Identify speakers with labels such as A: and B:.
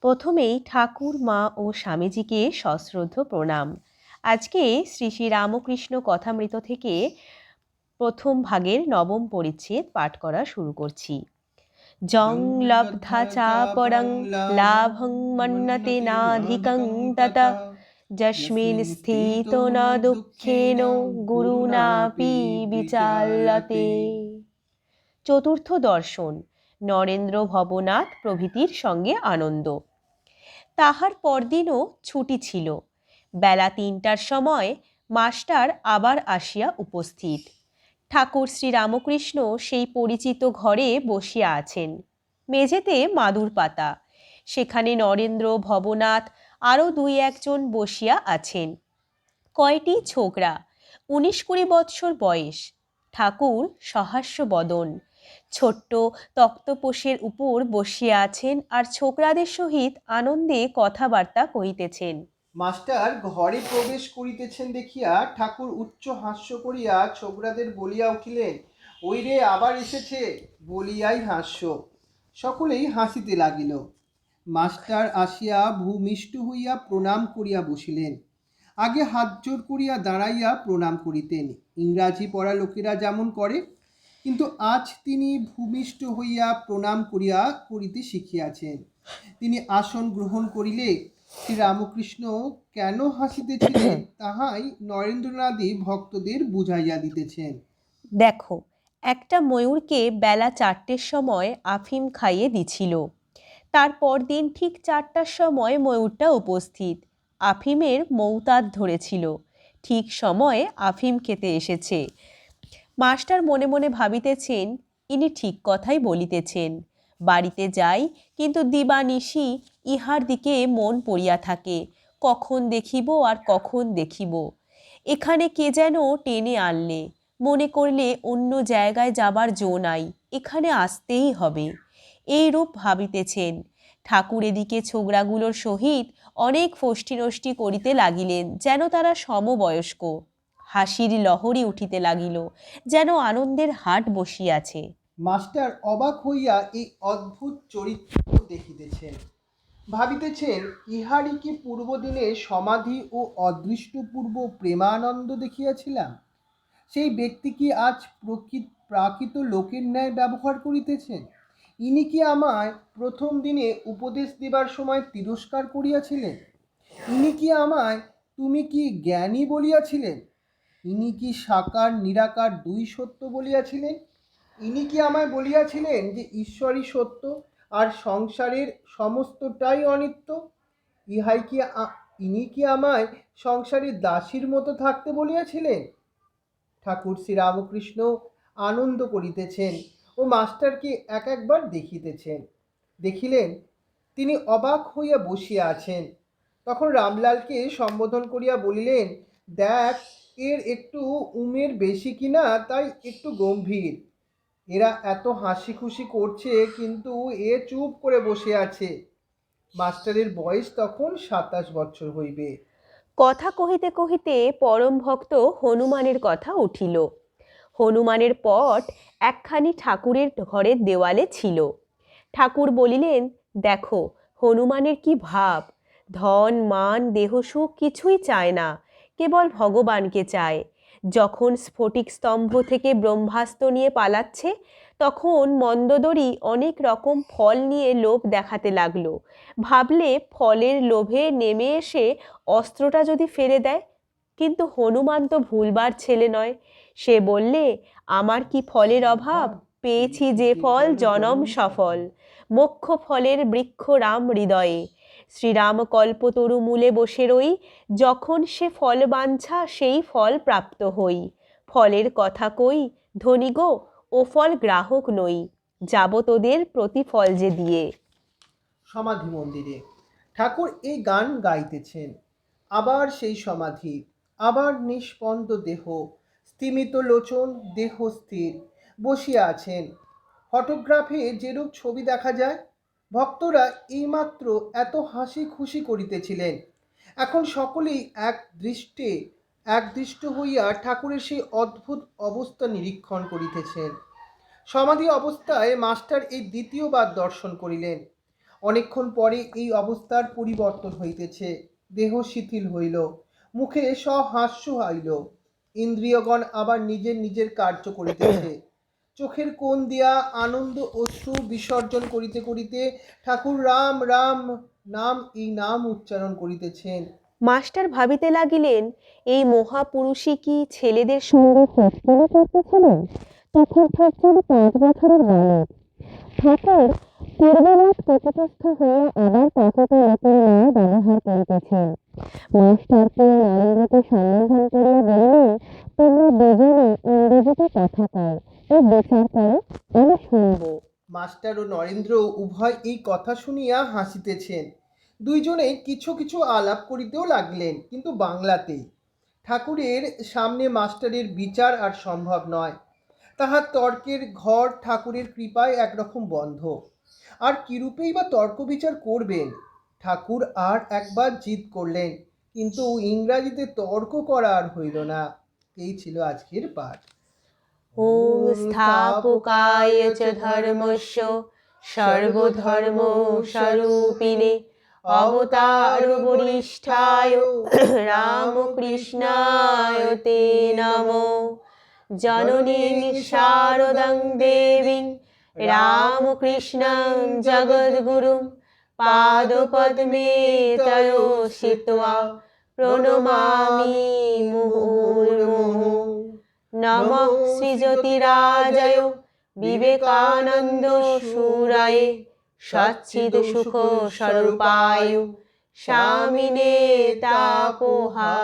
A: প্রথমেই ঠাকুর মা ও স্বামীজিকে সশ্রদ্ধ প্রণাম। আজকে শ্রী শ্রী রামকৃষ্ণ কথামৃত থেকে প্রথম ভাগের নবম পরিচ্ছেদ পাঠ করা শুরু করছি। জং লব্ধা চা পরং লাভং মন্নতে নাধিকং ততঃ যস্মিন স্থিত ন দুঃখেন গুরুনাপি বিচাল্যতে। চতুর্থ দর্শন, নরেন্দ্র ভবনাথ প্রভৃতির সঙ্গে আনন্দ। তাহার পরদিনও ছুটি ছিল। বেলা ৩টার সময় মাস্টার আবার আসিয়া উপস্থিত। ঠাকুর শ্রীরামকৃষ্ণ সেই পরিচিত ঘরে বসিয়া আছেন। মেঝেতে মাদুর পাতা, সেখানে নরেন্দ্র ভবনাথ আরও ২-১ জন বসিয়া আছেন। কয়টি ছোকরা, ১৯-২০ বৎসর বয়স। ঠাকুর সহাস্য বদন, ছোট্ট তক্তপোষের উপর বসিয়া আছেন আর ছোকরাদের সহিত আনন্দে কথাবার্তা কহিতেছেন।
B: মাস্টার ঘরে প্রবেশ করিতেছেন দেখিয়া ঠাকুর উচ্চ হাস্য করিয়া ছোকরাদের বলিয়া উঠিলেন, ওই রে আবার এসেছে বলিয়াই হাস্য। সকলেই হাসিতে লাগিল। মাস্টার আসিয়া ভূমিষ্ঠ হইয়া প্রণাম করিয়া বসিলেন। আগে হাত জোর করিয়া দাঁড়াইয়া প্রণাম করিতেন, ইংরাজি পড়া লোকেরা যেমন করে, কিন্তু আজ তিনি ভূমিষ্ঠ হইয়া প্রণাম করিতে শিখিয়াছেন। তিনি আসন গ্রহণ করিলে শ্রীরামকৃষ্ণ কেন হাসিতেছিলেন তাহাই নরেন্দ্রনাথই ভক্তদের বুঝাইয়া দিতেছেন।
A: দেখো, একটা ময়ূরকে বেলা ৪টের সময় আফিম খাইয়ে দিছিল। তারপর দিন ঠিক ৪টার সময় ময়ূরটা উপস্থিত, আফিমের মৌতাদ ধরেছিল, ঠিক সময়ে আফিম খেতে এসেছে। মাস্টার মনে মনে ভাবিতেছেন, ইনি ঠিক কথাই বলিতেছেন। বাড়িতে যাই, কিন্তু দিবানিশি ইহার দিকে মন পড়িয়া থাকে, কখন দেখিব আর কখন দেখিব। এখানে কে যেন টেনে আনলে, মনে করলে অন্য জায়গায় যাবার জো নাই, এখানে আসতেই হবে। এইরূপ ভাবিতেছেন। ঠাকুর এদিকে ছোকরাগুলোর সহিত অনেক ফষ্টি নষ্টি করিতে লাগিলেন, যেন তারা সমবয়স্ক। হাসির লহরী উঠিতে লাগিল, যেন আনন্দের হাট বসিয়াছে।
B: মাস্টার অবাক হইয়া এই অদ্ভুত চরিত্র দেখিতেছেন। ভাবিতেছেন, ইহারই কি পূর্বদিনে সমাধি ও অদৃষ্টপূর্ব প্রেমানন্দ দেখিয়াছিলাম? সেই ব্যক্তি কি আজ প্রাকৃত লোকের ন্যায় ব্যবহার করিতেছেন? ইনি কি আমায় প্রথম দিনে উপদেশ দিবার সময় তিরস্কার করিয়াছিলেন? ইনি কি আমায় তুমি কি জ্ঞানী বলিয়াছিলেন? ইনি কি সাকার নিরাকার দুই সত্য বলিয়াছিলেন? ইনি কি আমায় বলিয়াছিলেন যে ঈশ্বরই সত্য আর সংসারের সমস্তটাই অনিত্য? ইনি কি আমায় সংসারের দাসীর মতো থাকতে বলিয়াছিলেন? ঠাকুর শ্রীরামকৃষ্ণ আনন্দ করিতেছেন ও মাস্টারকে একবার দেখিতেছেন। দেখিলেন তিনি অবাক হইয়া বসিয়া আছেন। তখন রামলালকে সম্বোধন করিয়া বলিলেন, দেখ, এর একটু উমের বেশি কিনা, তাই একটু গম্ভীর। এরা এত হাসি খুশি করছে, কিন্তু এ চুপ করে বসে আছে। মাস্টারের বয়স তখন ২৭ বছর হইবে।
A: কথা কহিতে কহিতে পরম ভক্ত হনুমানের কথা উঠিল। হনুমানের পট একখানি ঠাকুরের ঘরের দেওয়ালে ছিল। ঠাকুর বলিলেন, দেখো হনুমানের কি ভাব, ধন মান দেহসুখ কিছুই চায় না, কেবল ভগবানকে চায়। যখন স্ফটিক স্তম্ভ থেকে ব্রহ্মাস্ত্র নিয়ে পালাচ্ছে, তখন মন্দোদরী অনেক রকম ফল নিয়ে লোভ দেখাতে লাগলো। ভাবলে ফলের লোভে নেমে এসে অস্ত্রটা যদি ফেলে দেয়, কিন্তু হনুমান তো ভুলবার ছেলে নয়। সে বললে, আমার কি ফলের অভাব, পেয়েছি যে ফল জনম সফল। মোক্ষ ফলের বৃক্ষ রাম হৃদয়ে, শ্রীরাম কল্পতরু মূলে বসে রই, যখন সে ফল বাঞ্ছা সেই ফল প্রাপ্ত হই। ফলের কথা কই, ধনী গো, ও ফল গ্রাহক নই, যাব তোদের প্রতিফল যে দিয়ে।
B: সমাধি মন্দিরে ঠাকুর এই গান গাইতেছেন। আবার সেই সমাধি, আবার নিষ্পন্দ দেহ, স্থিমিত লোচন, দেহ স্থির, বসিয়া আছেন। ফটোগ্রাফে যেরূপ ছবি দেখা যায়, ভক্তরা এইমাত্র এত হাসি খুশি করিতেছিলেন, এখন সকলেই একদৃষ্ট হইয়া ঠাকুরের সেই অদ্ভুত অবস্থা নিরীক্ষণ করিতেছেন। সমাধি অবস্থায় মাস্টার এই দ্বিতীয়বার দর্শন করিলেন। অনেকক্ষণ পরে এই অবস্থার পরিবর্তন হইতেছে। দেহ শিথিল হইল, মুখে সহাস্য হইল, ইন্দ্রিয়গণ আবার নিজের নিজের কার্য করিতেছে। চোখের কোণ দিয়া আনন্দ অশ্রু বিসর্জন করিতে করিতে ঠাকুর রাম রাম নাম এই নাম উচ্চারণ করিতেছেন।
A: মাস্টার ভাবিতে লাগিলেন, এই মহাপুরুষই কি ছেলেদের সঙ্গে ফষ্টানি করতেছিলেন? তখন ঠাকুর 5 বছরের বালক। ঠাকুর পূর্বরাত কপটস্থ হয়ে আবার কপটে নতুন নামে ব্যবহার করিতেছেন। মাস্টারকে নারীগত সম্বোধন করিয়া বললেন, তোমরা দুজনে ইংরেজিতে কথা কও ও বিচার করো, আমি শুনব।
B: মাস্টার ও নরেন্দ্র উভয় এই কথা শুনিয়া হাসিতেছেন। দুইজনে কিছু কিছু আলাপ করিতেও লাগলেন, কিন্তু বাংলাতেই। ঠাকুরের সামনে মাস্টারের বিচার আর সম্ভব নয়। তাহার তর্কের ঘর ঠাকুরের কৃপায় একরকম বন্ধ। আর কিরূপেই বা তর্ক বিচার করবেন? ঠাকুর আর একবার জিদ করলেন, কিন্তু ইংরাজিতে তর্ক করা আর হইল না। এই ছিল আজকের পাঠ।
A: ওম স্থাপকায় চ ধর্মস্য সর্বধর্ম স্বরূপিণে অবতার বরিষ্ঠায় রামকৃষ্ণায় তে নমো। জননীং শারদাং দেবীং রামকৃষ্ণং জগদ্গুরুং পাদপদ্মে তয়োষিত্বা প্রণমামি মুহুর্মুহুঃ। নমঃ শ্রীজ্যোতিরাজয় বিবেকানন্দ সুরায় সচ্চিদ সুখ স্বরূপায় স্বামিনে তাপহারিণে।